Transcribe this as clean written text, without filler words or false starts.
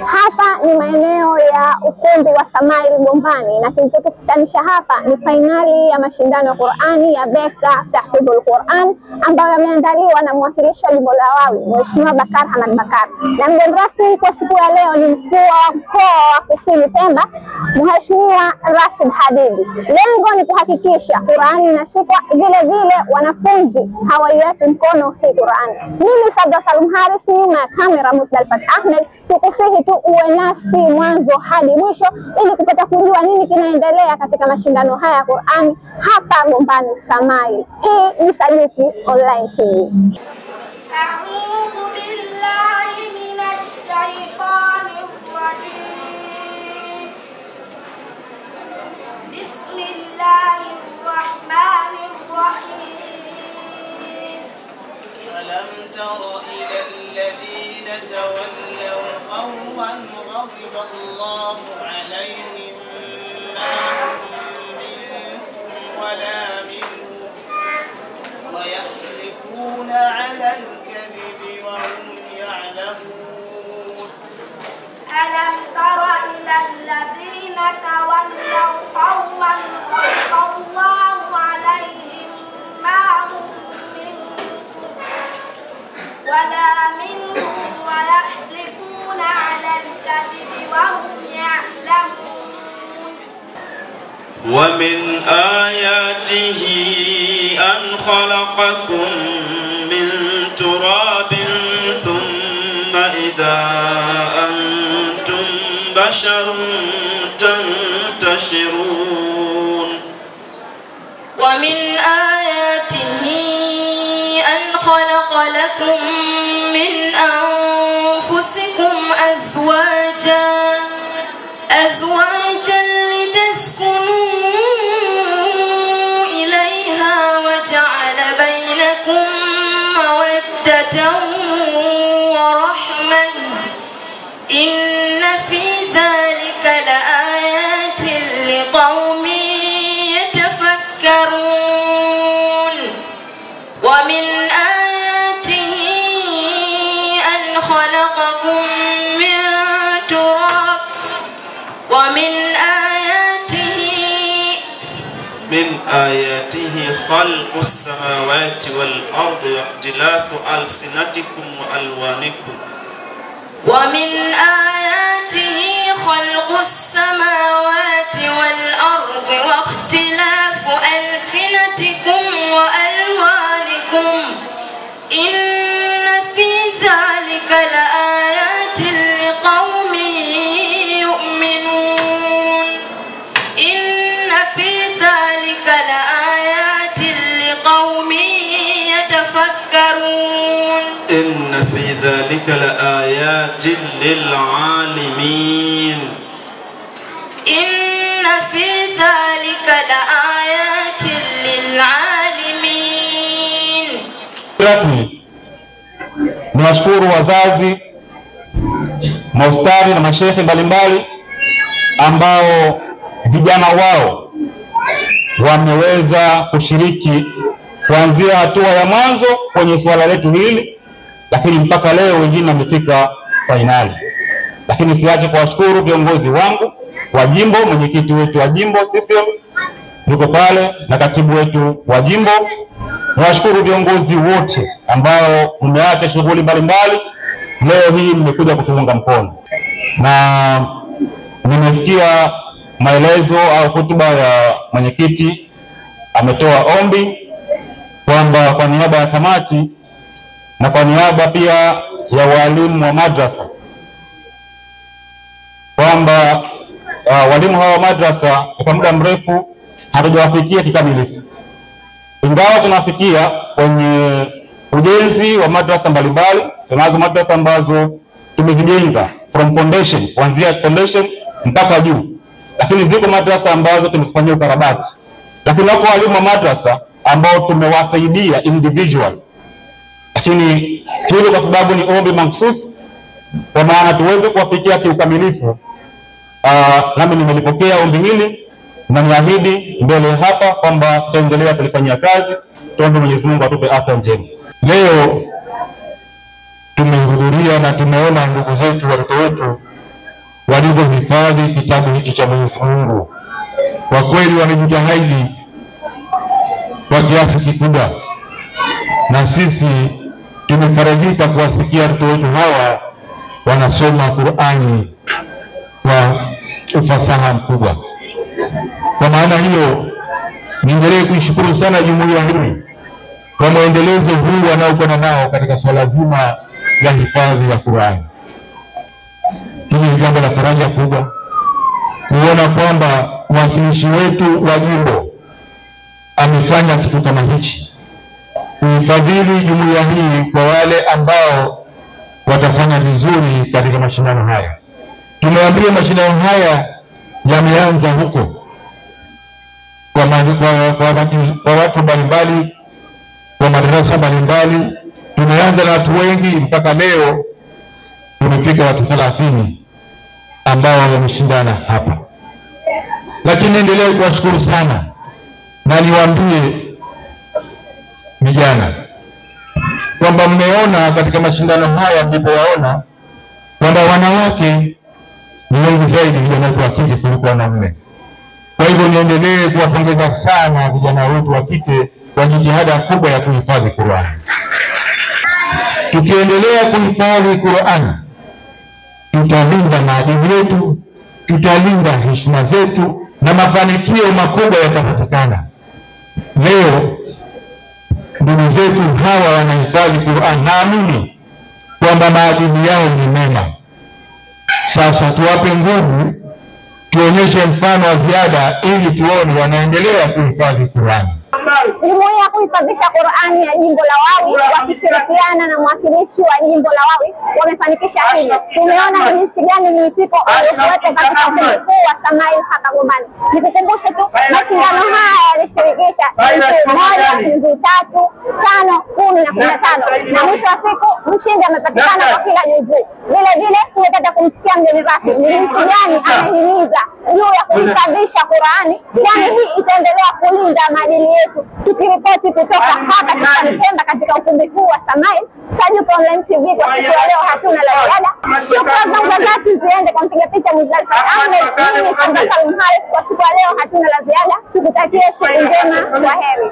Hapa ni maeneo ya ukumbi wa Samail Gombani, na kilichotukutanisha hapa ni fainali ya mashindano ya Qur'ani ya Beka Tahfidhul Qur'an ambayo yameandaliwa na mwakilishi wa jimbo la Wawi Mheshimiwa Bakar Hamad Bakar, na mgeni rasmi kwa siku ya leo ni mkuu wa mkoa wa Kusini Pemba Mheshimiwa Rashid Hadidi. Lengo ni kuhakikisha Qur'ani inashikwa, vile vile wanafunzi hawaiachi mkono hii Qur'ani. Mimi Sabra Salum Haris, nyuma ya kamera Musdalfat Ahmed. Tukusihi tu uwe nasi mwanzo hadi mwisho ili kupata kujua nini kinaendelea katika mashindano haya ya Qur'ani hapa Gombani Samail. Hii ni Sajuki Online TV. A'udhu billahi minash shaitanir rajim. Bismillahir rahmanir rahim. Alam tara ila alladhina tawallaw qawman ghadiba Allahu alayhim ma hum minhum wala minhum wa yahlifuna ala al-kadhibi wa hum ya'lamun. Alam tara ila alladhina tawallaw qawman ghadiba Allahu alayhim ma hum ولا منهم ويحلفون على الكذب وهم يعلمون. ومن آياته أن خلقكم من تراب ثم إذا أنتم بشر تنتشرون. ومن آياته أن خلق لكم من أنفسكم أزواجا لتسكنوا إليها وجعل بينكم مودة ورحمة إن في ذلك لآيات لقوم يتفكرون. ومن آياته أن خلقكم من تراب ومن آياته خلق السماوات والأرض واختلاف ألسنتكم وألوانكم. ومن آياته خلق السماوات والأرض واختلاف ألسنتكم وألوانكم إن في ذلك لآيات لقوم يؤمنون. إن في ذلك لآيات لقوم يتفكرون. إن في ذلك لآيات للعالمين. إن في ذلك لآيات للعالمين. Rasmi niwashukuru wazazi, maustadhi na mashehe mbalimbali ambao vijana wao wameweza kushiriki kuanzia hatua ya mwanzo kwenye swala letu hili, lakini mpaka leo wengine wamefika fainali. Lakini siache kuwashukuru viongozi wangu wa jimbo, mwenyekiti wetu wa jimbo CCM yuko pale na katibu wetu wa jimbo. Nawashukuru viongozi wote ambao mmeacha shughuli mbalimbali leo hii mmekuja kutuunga mkono. Na nimesikia maelezo au hotuba ya mwenyekiti, ametoa ombi kwamba kwa niaba ya kamati na kwa niaba pia ya walimu wa madrasa kwamba walimu hawa wa madrasa kwa muda mrefu hatujawafikia kikamilifu. Ingawa tunafikia kwenye ujenzi wa madrasa mbalimbali, tunazo madrasa ambazo tumezijenga from foundation, kuanzia foundation mpaka juu, lakini ziko madrasa ambazo tumefanyia ukarabati. Lakini wako walimu wa madrasa ambao tumewasaidia individual, lakini hilo kwa sababu ni ombi makhsus kwa maana tuweze kuwafikia kiukamilifu. Nami nimelipokea ombi hili na niahidi mbele hapa kwamba tutaendelea kulifanyia kazi. Tuombe Mwenyezi Mungu atupe afya njema. Leo tumehudhuria na tumeona ndugu zetu, watoto wetu kuhifadhi kitabu hichi cha Mwenyezi Mungu. Kwa kweli wamejitahidi kwa kiasi kikubwa, na sisi tumefarijika kuwasikia watoto wetu hawa wanasoma Qur'ani kwa ufasaha mkubwa. Kwa maana hiyo, niendelee kuishukuru sana jumuiya hii kwa maendelezo huu wanaokwenda nao katika swala zima la hifadhi ya Qur'ani. Hili ni jambo la faraja kubwa kuona kwamba mwakilishi wetu wa jimbo amefanya kitu kama hichi, kuifadhili jumuiya hii kwa wale ambao watafanya vizuri katika mashindano haya. Tumeambia mashindano haya yameanza huko kwa watu mbalimbali, kwa madarasa mbalimbali. Tumeanza na watu wengi mpaka leo tumefika watu 30 ambao wameshindana hapa. Lakini niendelee kuwashukuru sana, na niwaambie vijana kwamba mmeona katika mashindano haya ndipo yaona kwamba wanawake ni wengi zaidi vijana wetu wa kike kuliko wanaume. Kwa hivyo niendelee kuwapongeza sana vijana wetu wa kike kwa jitihada kubwa ya kuhifadhi Qur'ani. Tukiendelea kuhifadhi Qur'ani, tutalinda maadili yetu, tutalinda heshima zetu, na mafanikio makubwa yatapatikana. Leo ndugu zetu hawa wanahifadhi Qur'an, naamini kwamba maadili yao ni mema. Sasa tuwape nguvu, tuonyeshe mfano wa ziada ili tuone wanaendelea kuhifadhi Qur'an. Jumuiya ya kuhifadhisha Qur'ani ya jimbo la Wawi wakishirikiana na mwakilishi wa jimbo la Wawi wamefanikisha hili. Tumeona jinsi gani miitiko iliyokuwepo katika ukumbi huu wa Samail hapa Gombani. Nikukumbushe tu mashindano haya yalishirikisha nchi 1, nchi 3, 5, 10 na 15, na mwisho wa siku mshindi amepatikana kwa kila juzuu. Vile vile tumepata kumsikia mgeni rasmi ni jinsi gani anahimiza juu ya kuhifadhisha Qur'ani, yani hii itaendelea kulinda maadili yetu. Tukiripoti kutoka hapa Pemba katika ukumbi huu wa Samail, Sajuko Online TV, kwa siku ya leo hatuna la ziada. Shukrani zangu za dhati ziende kwa mpiga picha Muzdalifa Ahmed. Mimi ni Salum Harris, kwa siku ya leo hatuna la ziada. Tukutakie siku njema, kwaheri.